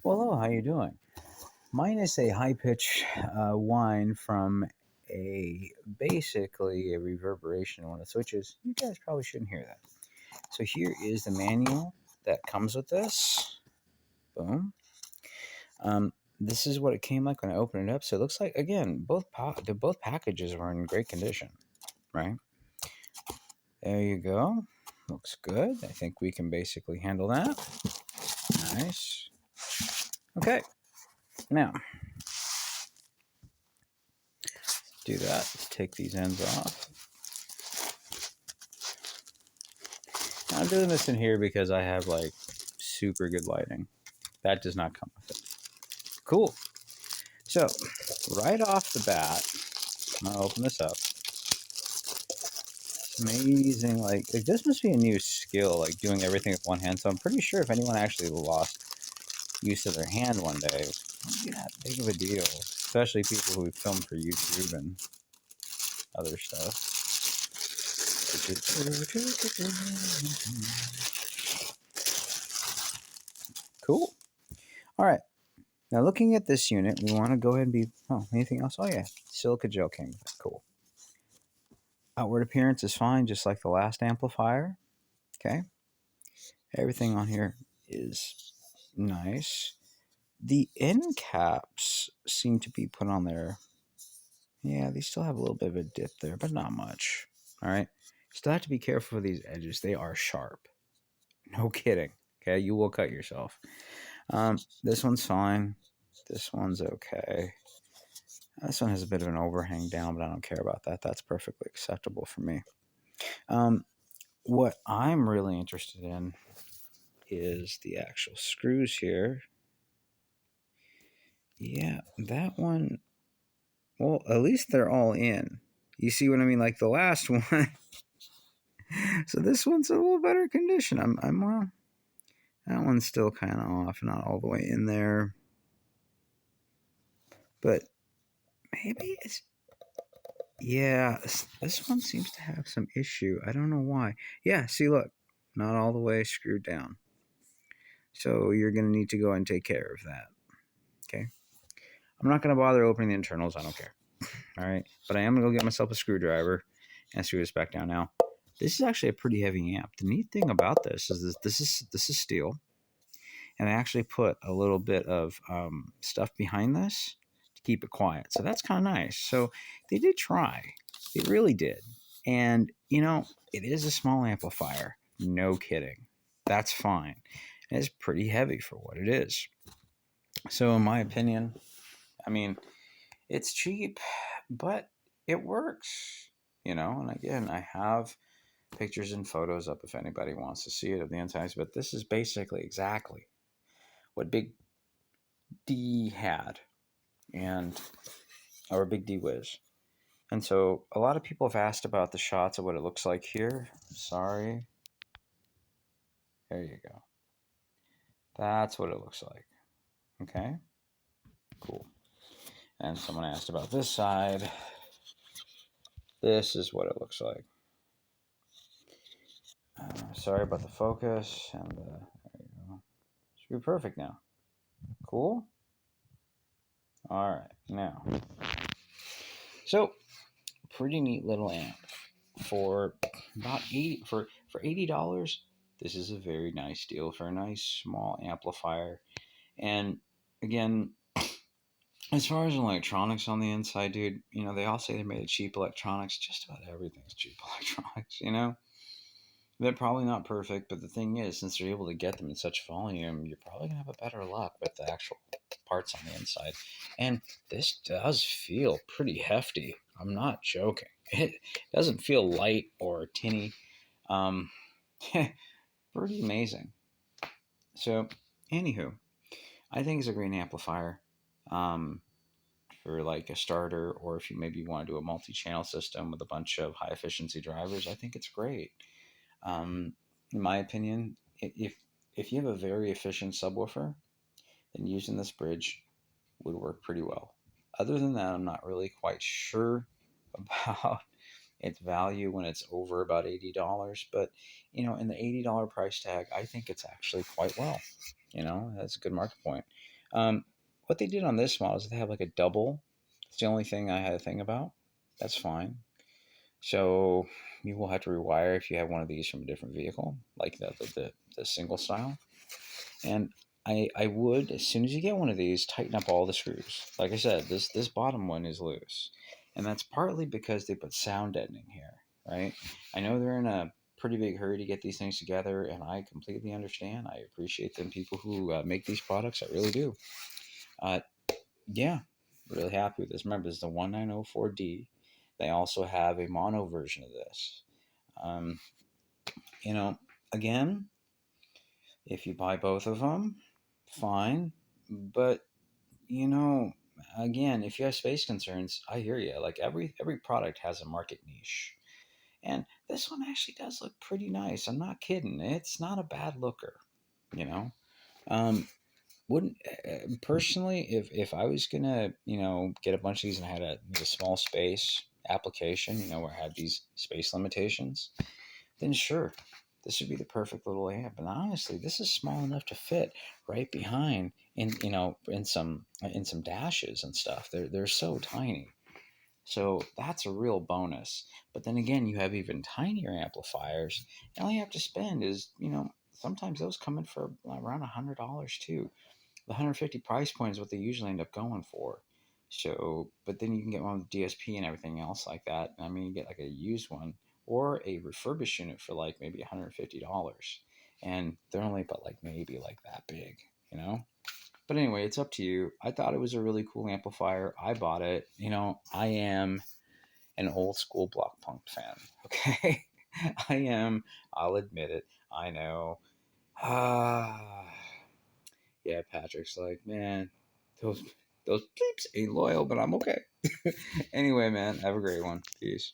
Well, hello, how you doing? Mine is a high pitch whine from basically a reverberation when it switches. You guys probably shouldn't hear that. So here is the manual that comes with this. Boom. This is what it came like when I opened it up. So it looks like again both packages are in great condition, right? There you go. Looks good. I think we can basically handle that. Nice. Okay. Now do that. Take these ends off. I'm doing this in here because I have like super good lighting. That does not come with it. Cool. So, right off the bat, I'm gonna open this up. It's amazing. Like this must be a new skill, like doing everything with one hand. So I'm pretty sure if anyone actually lost use of their hand one day, it wouldn't be that big of a deal. Especially people who film for YouTube and other stuff. Cool. All right. Now, looking at this unit, we want to go ahead and be. Oh, anything else? Oh, yeah. Silica gel came with it. Cool. Outward appearance is fine, just like the last amplifier. Okay. Everything on here is nice. The end caps seem to be put on there. Yeah, they still have a little bit of a dip there, but not much. All right. Still have to be careful with these edges. They are sharp. No kidding. Okay. You will cut yourself. This one's fine. This one's okay. This one has a bit of an overhang down, but I don't care about that. That's perfectly acceptable for me. What I'm really interested in is the actual screws here. Yeah, that one. Well, at least they're all in. You see what I mean? Like the last one. So this one's a little better condition. That one's still kind of off, not all the way in there. But maybe it's. Yeah, this one seems to have some issue. I don't know why. Yeah, see, look, not all the way screwed down. So you're going to need to go and take care of that. Okay. I'm not going to bother opening the internals. I don't care. All right. But I am going to go get myself a screwdriver and screw this back down. Now, this is actually a pretty heavy amp. The neat thing about this is this is steel. And I actually put a little bit of stuff behind this to keep it quiet. So that's kind of nice. So they did try. They really did. And, it is a small amplifier. No kidding. That's fine. And it's pretty heavy for what it is. So, in my opinion, I mean, it's cheap, but it works, And again, I have pictures and photos up if anybody wants to see it of the insides, but this is basically exactly what Big D had, and or Big D Wiz. And so a lot of people have asked about the shots of what it looks like here. Sorry. There you go. That's what it looks like. Okay. Cool. And someone asked about this side. This is what it looks like. Sorry about the focus. And there you go. Should be perfect now. Cool. All right. Now, so pretty neat little amp for about $80. This is a very nice deal for a nice small amplifier. And again, as far as electronics on the inside, dude, they all say they made cheap electronics. Just about everything's cheap electronics. They're probably not perfect, but the thing is, since they're able to get them in such volume, you're probably going to have a better luck with the actual parts on the inside. And this does feel pretty hefty. I'm not joking. It doesn't feel light or tinny. Pretty amazing. So, anywho, I think it's a great amplifier. For like a starter, or if you maybe want to do a multi-channel system with a bunch of high efficiency drivers, I think it's great. In my opinion, if you have a very efficient subwoofer, then using this bridge would work pretty well. Other than that, I'm not really quite sure about its value when it's over about $80. But in the $80 price tag, I think it's actually quite well. That's a good market point. Um, what they did on this model is they have like a double. It's the only thing I had to think about. That's fine. So you will have to rewire if you have one of these from a different vehicle, like the single style. And I would, as soon as you get one of these, tighten up all the screws. Like I said, this bottom one is loose, and that's partly because they put sound deadening here, right? I know they're in a pretty big hurry to get these things together, and I completely understand. I appreciate them people who make these products. I really do. Uh, yeah, really happy with this. Remember, this is the 1904D. They also have a mono version of this. Um, you know, again, if you buy both of them, fine. But you know, again, if you have space concerns, I hear you. Like every product has a market niche, and this one actually does look pretty nice. I'm not kidding. It's not a bad looker. You know, um, wouldn't personally if I was gonna get a bunch of these and I had a small space application, where I had these space limitations, then sure, this would be the perfect little amp. And honestly, this is small enough to fit right behind in some dashes and stuff. They're so tiny. So that's a real bonus. But then again, you have even tinier amplifiers. And all you have to spend is, sometimes those come in for around $100 too. The 150 price point is what they usually end up going for. So, but then you can get one with DSP and everything else like that. I mean, you get like a used one or a refurbished unit for like maybe $150, and they're only about like maybe like that big, you know. But anyway, it's up to you. I thought it was a really cool amplifier. I bought it. I am an old school blaupunkt fan. Okay, I am. I'll admit it. I know. Ah. Yeah, Patrick's like, man, those peeps ain't loyal, but I'm okay. Anyway, man, have a great one. Peace.